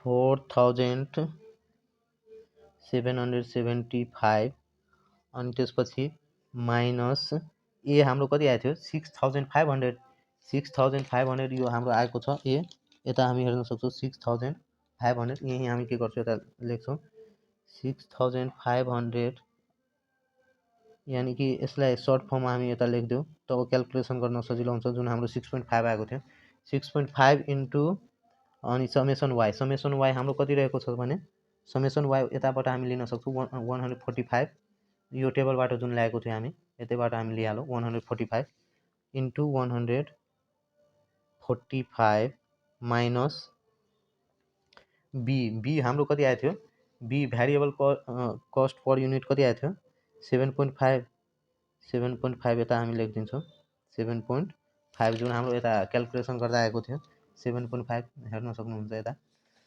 4775 अनि त्यसपछि माइनस ए हाम्रो कति आएको थियो 6500 यो हाम्रो आएको छ ए। यता हामी हेर्न सक्छौँ 6500 यही हामी के गर्छौँ यता लेख्छौँ 6500 यानी कि यसलाई सर्ट फर्ममा हामी यता लेख्दियौँ तब क्याल्कुलेसन गर्न सजिलो हुन्छ। जुन हाम्रो 6.5 आएको थियो 6.5 इन्टु अनि समेसन वाई हाम्रो कति रहेको छ भने समेसन वाई यताबाट हामी लिन सक्छौँ 145। यो टेबलबाट जुन ल्याएको थियो हामी यतैबाट हामी लिइहालौँ 145 इन्टु 145 माइनस बी हाम्रो कति आएको थियो B variable cost per unit कति आएको थियो 7.5 यता हामी लेखिदिन्छौँ 7.5 जुन हाम्रो यता क्याल्कुलेसन गर्दा आएको थियो 7.5 हेर्न सक्नुहुन्छ यता।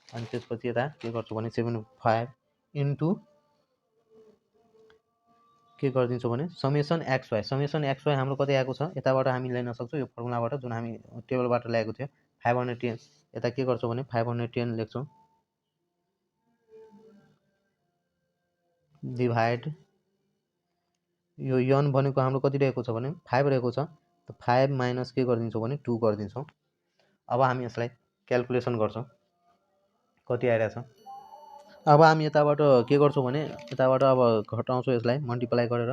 अनि त्यसपछि यता के गर्छौँ भने 7.5 इन्टु के गरिदिन्छौँ भने समेसन एक्स वाई हाम्रो कति आएको छ यताबाट हामी लिन सक्छौँ यो फर्मुलाबाट जुन हामी टेबलबाट ल्याएको थियो 510। यता के गर्छौँ भने 510 लेख्छौँ डिभाइड यो यन भनेको हाम्रो कति रहेको छ भने 5 रहेको छ त 5 माइनस के गरिदिन्छौँ भने 2 गरिदिन्छौँ। अब हामी यसलाई क्याल्कुलेसन गर्छौँ कति आइरहेछ। अब हामी यताबाट के गर्छौँ भने यताबाट अब घटाउँछौँ यसलाई मल्टिप्लाई गरेर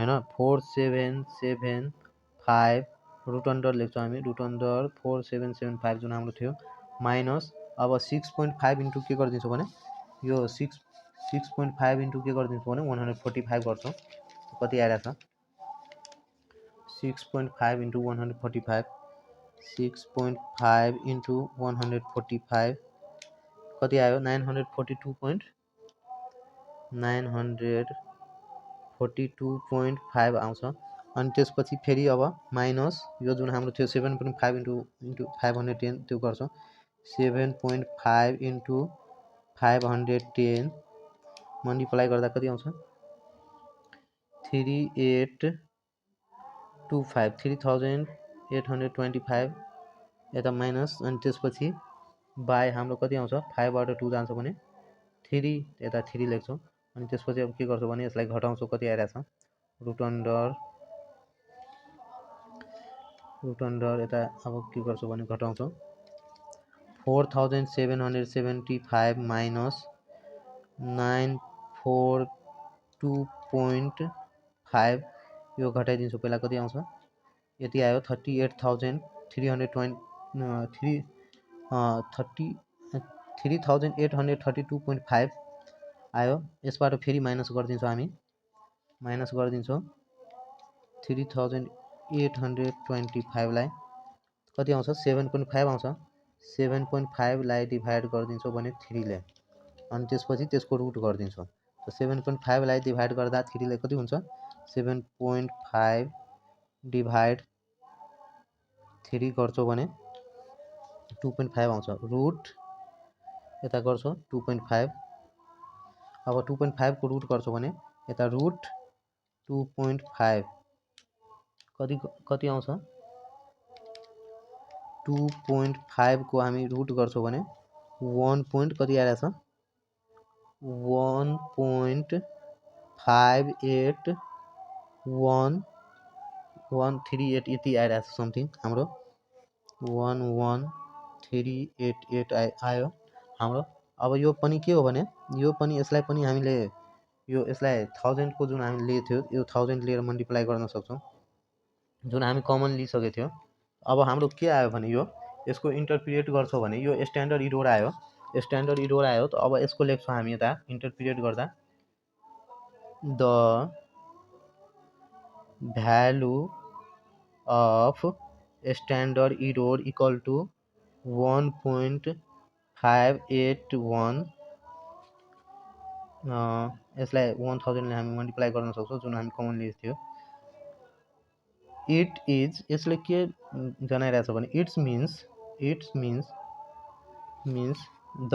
हैन 4775 रुट अन्डर लेख्छौँ हामी रुट अन्डर 4775 जुन हाम्रो थियो माइनस अब 6.5 इन्टु के गरिदिन्छौँ भने यो 6.5 इन्टु के गरिदिन्छौँ भने 145 गर्छौँ कति आइरहेछ 6.5 इन्टु 145 6.5 इन्टु 145 कति आयो 942.5 आउँछ। अनि त्यसपछि फेरि अब माइनस यो जुन हाम्रो थियो 7.5 इन्टु 510 त्यो गर्छौँ 7.5 इन्टु 510 मल्टिप्लाई गर्दा कति आउँछ 3825 यता माइनस अनि त्यसपछि बाई हाम्रो कति आउँछ 5 बाट 2 जान्छ भने 3 यता 3 लेख्छौँ। अनि त्यसपछि अब के गर्छौँ भने यसलाई घटाउँछौँ कति आइरहेछ रुट अन्डर रुट अन्डर यता अब के गर्छौँ भने घटाउँछौँ 4775 माइनस 942.5 यो घटाइदिन्छु पहिला कति आउँछ यति आयो 3832.5 आयो यसबाट फेरि माइनस गरिदिन्छौँ हामी माइनस गरिदिन्छौँ 3825 लाई कति आउँछ 7.5 आउँछ 7.5 लाई डिभाइड गरिदिन्छौँ भने 3 ले अनि त्यसपछि त्यसको रुट गरिदिन्छौँ 7.5 लाई डिभाइड गर्दा 3 ले कति हुन्छ 7.5 डिभाइड 3 गर्छौँ भने 2.5 आउँछ रुट यता गर्छौँ 2.5 अब 2.5 को रुट गर्छौँ भने यता रुट 2.5 कति आउँछ 2.5 को हामी रुट गर्छौँ भने 1 point कति आइरहेछ 1.581138 यति आइरहेछ समथिङ हाम्रो 11388 आयो हाम्रो अब यो पनि के हो भने यो पनि यसलाई पनि हामीले यो यसलाई 1000 को जुन हामी लिएको थियो यो 1000 लिएर मल्टिप्लाई गर्न सक्छौँ जुन हामी कमन लिइसकेको थियो अब हाम्रो के आयो भने यो यसको इन्टरप्रिटेट गर्छौँ भने यो स्ट्यान्डर्ड इरर आयो त अब यसको लेख्छौँ हामी यता इन्टरप्रिटेट गर्दा the value of standard error equal to 1.581 यसलाई 1000 ले हामी मल्टिप्लाई गर्न सक्छौँ जुन हामी कमन लिएको थियो इट इज यसले के जनाइरहेछ भने it's means the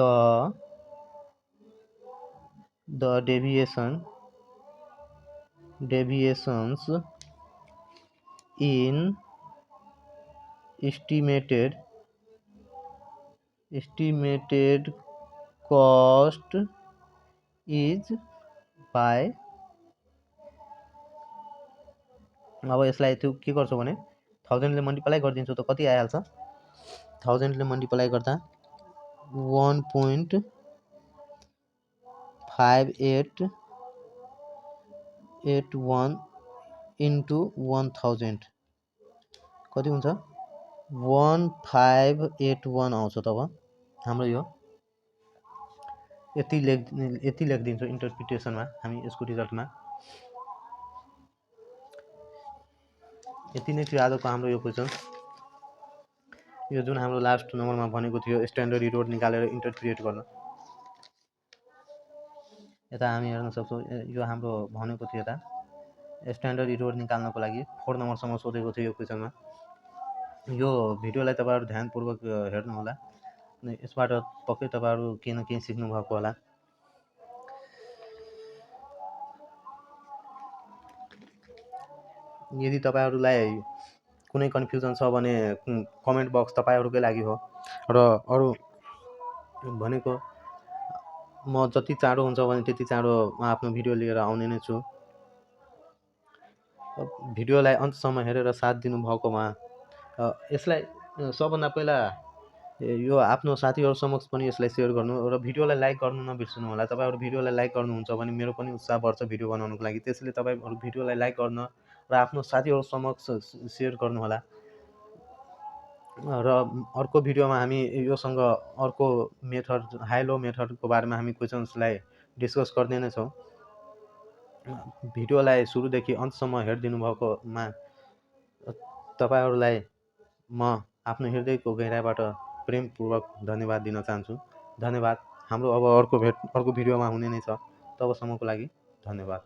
deviations in estimated cost is by अब यसलाई त्यो के गर्छौँ भने 1000 ले मल्टिप्लाई गरिदिन्छौँ त कति आइहाल्छ 1000 ले मल्टिप्लाई गर्दा 1.5881 into 1000 कति हुन्छ 1581 आउँछ तब हाम्रो यो यति लेखिदिन्छौँ इन्टरप्रिटेसनमा हामी यसको रिजल्टमा यति नै थियो आजको हाम्रो यो क्वेसन यो जुन हाम्रो लास्ट नम्बरमा भनेको थियो स्ट्यान्डर्ड इरर निकालेर इन्टरप्रिटेट गर्न यता हामी हेर्न सक्छौँ यो हाम्रो भनेको थियो यता स्ट्यान्डर्ड इरर निकाल्नको लागि 4 नम्बरसम्म सोधेको थियो यो क्वेसनमा यो भिडियोलाई तपाईहरु ध्यानपूर्वक हेर्नु होला यसबाट पक्कै तपाईहरु केही न केही सिक्नु भएको होला यदि तपाईहरुलाई कुनै कन्फ्युजन छ भने कमेन्ट बक्स तपाईहरुकै लागि हो र अरु भनेको म जति चाँडो हुन्छ भने त्यति चाँडो म आफ्नो भिडियो लिएर आउने नै छु भिडियोलाई अन्तसम्म हेरेर साथ दिनु भएकोमा यसलाई सबभन्दा पहिला यो आफ्नो साथीहरु समक्ष पनि यसलाई शेयर गर्नु र भिडियोलाई लाइक गर्नु नबिर्सनु होला तपाईहरु भिडियोलाई लाइक गर्नुहुन्छ भने मेरो पनि उत्साह बढ्छ भिडियो बनाउनको लागि त्यसैले तपाईहरु भिडियोलाई लाइक गर्न र आफ्नो साथीहरु समक्ष शेयर गर्नु होला र अर्को भिडियोमा हामी योसँग अर्को मेथड हाई लो मेथडको बारेमा हामी क्वेशन्सलाई डिस्कस गर्दै नै छौं भिडियोलाई सुरुदेखि अन्तसम्म हेर्दिनु भएकोमा तपाईहरुलाई म आफ्नो हृदयको गहिराईबाट प्रेमपूर्वक धन्यवाद दिन चाहन्छु धन्यवाद हाम्रो अब अर्को भिडियोमा हुने नै छ तबसम्मको लागि धन्यवाद